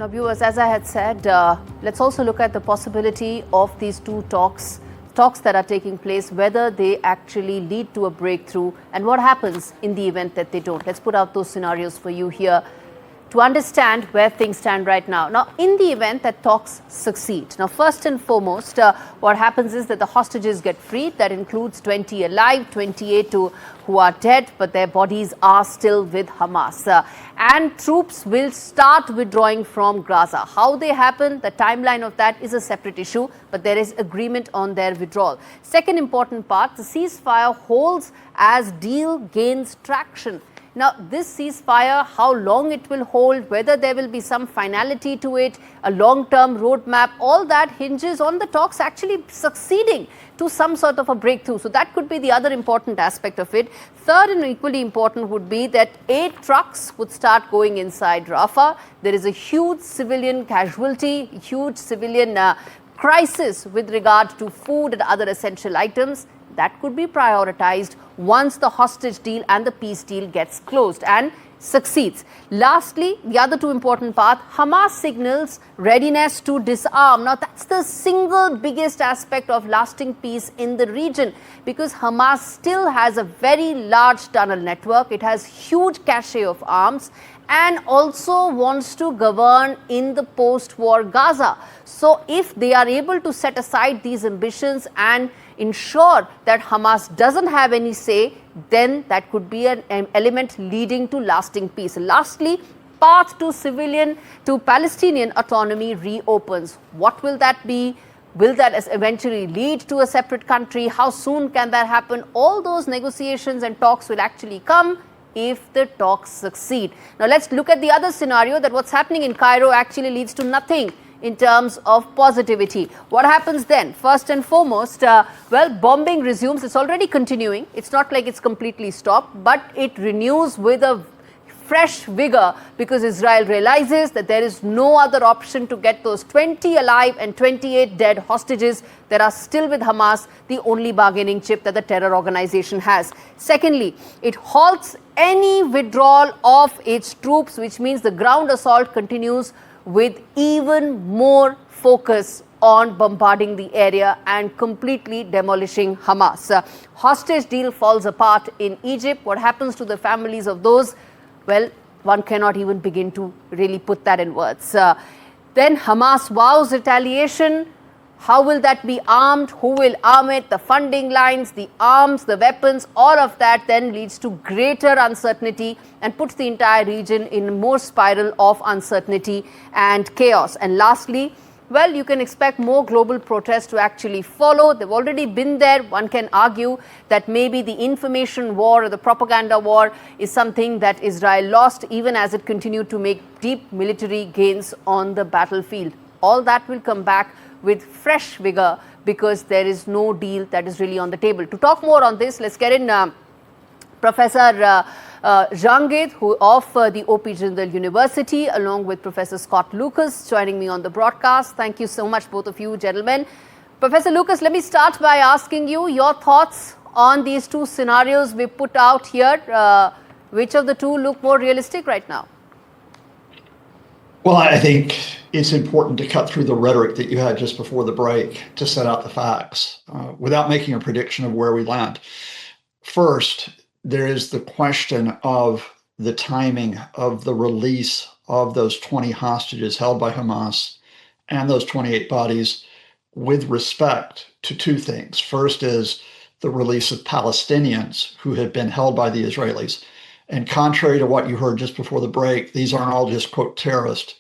Now, viewers, as I had said, let's also look at the possibility of these two talks that are taking place, whether they actually lead to a breakthrough and what happens in the event that they don't. Let's put out those scenarios for you here to understand where things stand right now. Now, in the event that talks succeed, now first and foremost, what happens is that the hostages get freed. That includes 20 alive, 28 who are dead, but their bodies are still with Hamas. And troops will start withdrawing from Gaza. How they happen, the timeline of that is a separate issue, but there is agreement on their withdrawal. Second important part, the ceasefire holds as deal gains traction. Now, this ceasefire, how long it will hold, whether there will be some finality to it, a long-term roadmap, all that hinges on the talks actually succeeding to some sort of a breakthrough. So that could be the other important aspect of it. Third and equally important would be that 8 trucks would start going inside Rafah. There is a huge civilian casualty, huge civilian crisis with regard to food and other essential items. That could be prioritized once the hostage deal and the peace deal gets closed and succeeds. Lastly, the other two important part, Hamas signals readiness to disarm. Now, that's the single biggest aspect of lasting peace in the region, because Hamas still has a very large tunnel network. It has huge cache of arms and also wants to govern in the post-war Gaza. So if they are able to set aside these ambitions and ensure that Hamas doesn't have any say, then that could be an element leading to lasting peace. Lastly, path to Palestinian autonomy reopens. What will that be? Will that eventually lead to a separate country? How soon can that happen? All those negotiations and talks will actually come if the talks succeed. Now, let's look at the other scenario, that what's happening in Cairo actually leads to nothing in terms of positivity. What happens then? First and foremost, bombing resumes. It's already continuing. It's not like it's completely stopped, but it renews with a fresh vigor, because Israel realizes that there is no other option to get those 20 alive and 28 dead hostages that are still with Hamas, the only bargaining chip that the terror organization has. Secondly, it halts any withdrawal of its troops, which means the ground assault continues with even more focus on bombarding the area and completely demolishing Hamas. Hostage deal falls apart in Egypt. What happens to the families of those? Well, one cannot even begin to really put that in words. Then Hamas vows retaliation. How will that be armed? Who will arm it? The funding lines, the arms, the weapons, all of that then leads to greater uncertainty and puts the entire region in more spiral of uncertainty and chaos. And lastly, well, you can expect more global protests to actually follow. They've already been there. One can argue that maybe the information war or the propaganda war is something that Israel lost, even as it continued to make deep military gains on the battlefield. All that will come back with fresh vigor, because there is no deal that is really on the table. To talk more on this, let's get in Professor Jangid, who of the OP Jindal University, along with Professor Scott Lucas, joining me on the broadcast. Thank you so much, both of you gentlemen. Professor Lucas, let me start by asking you your thoughts on these two scenarios we put out here. Which of the two look more realistic right now? Well, I think it's important to cut through the rhetoric that you had just before the break to set out the facts without making a prediction of where we land. First, there is the question of the timing of the release of those 20 hostages held by Hamas and those 28 bodies with respect to two things. First is the release of Palestinians who have been held by the Israelis. And contrary to what you heard just before the break, these aren't all just, quote, terrorists.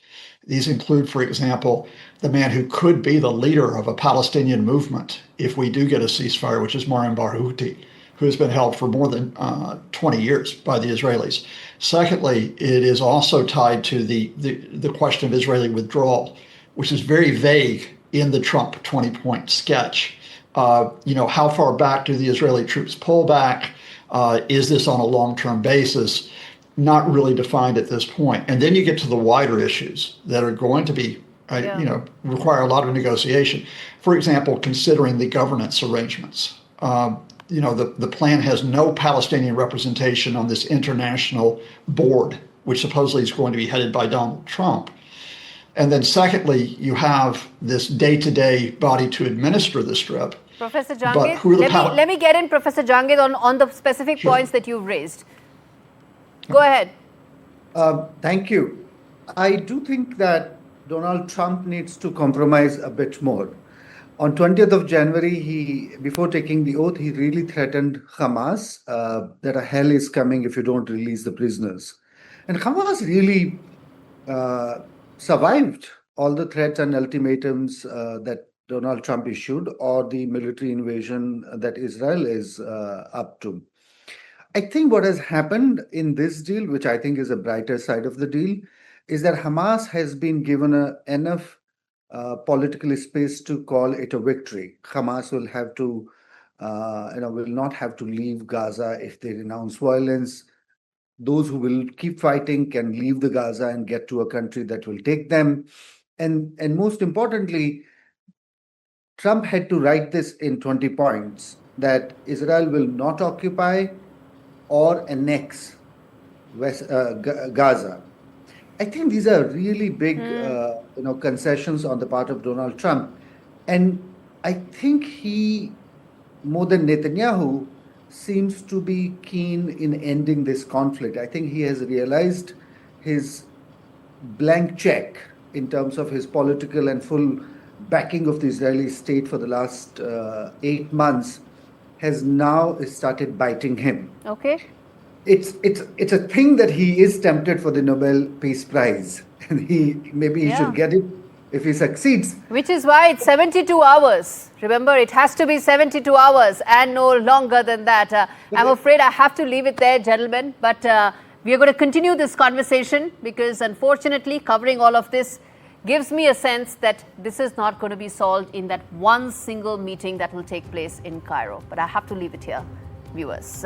These include, for example, the man who could be the leader of a Palestinian movement if we do get a ceasefire, which is Mariam Barghouti, who has been held for more than 20 years by the Israelis. Secondly, it is also tied to the question of Israeli withdrawal, which is very vague in the Trump 20-point sketch. How far back do the Israeli troops pull back? Is this on a long-term basis? Not really defined at this point. And then you get to the wider issues that are going to be, require a lot of negotiation. For example, considering the governance arrangements. The plan has no Palestinian representation on this international board, which supposedly is going to be headed by Donald Trump. And then secondly, you have this day-to-day body to administer the strip. Professor But Jangid, who are the let me get in, Professor Jangid, on the specific Sure. points that you've raised. Go ahead. Thank you. I do think that Donald Trump needs to compromise a bit more. On 20th of January, before taking the oath, he really threatened Hamas that a hell is coming if you don't release the prisoners. And Hamas really survived all the threats and ultimatums that Donald Trump issued, or the military invasion that Israel is up to. I think what has happened in this deal, which I think is a brighter side of the deal, is that Hamas has been given enough political space to call it a victory. Hamas will have to, will not have to leave Gaza if they renounce violence. Those who will keep fighting can leave the Gaza and get to a country that will take them. And most importantly, Trump had to write this in 20 points, that Israel will not occupy or annex Gaza. I think these are really big, concessions on the part of Donald Trump. And I think he, more than Netanyahu, seems to be keen in ending this conflict. I think he has realized his blank check in terms of his political and full backing of the Israeli state for the last 8 months has now started biting him. Okay. It's a thing that he is tempted for the Nobel Peace Prize, and he should get it if he succeeds. Which is why it's 72 hours. Remember, it has to be 72 hours and no longer than that. I'm afraid I have to leave it there, gentlemen. But we are going to continue this conversation because, unfortunately, covering all of this gives me a sense that this is not going to be solved in that one single meeting that will take place in Cairo. But I have to leave it here, viewers.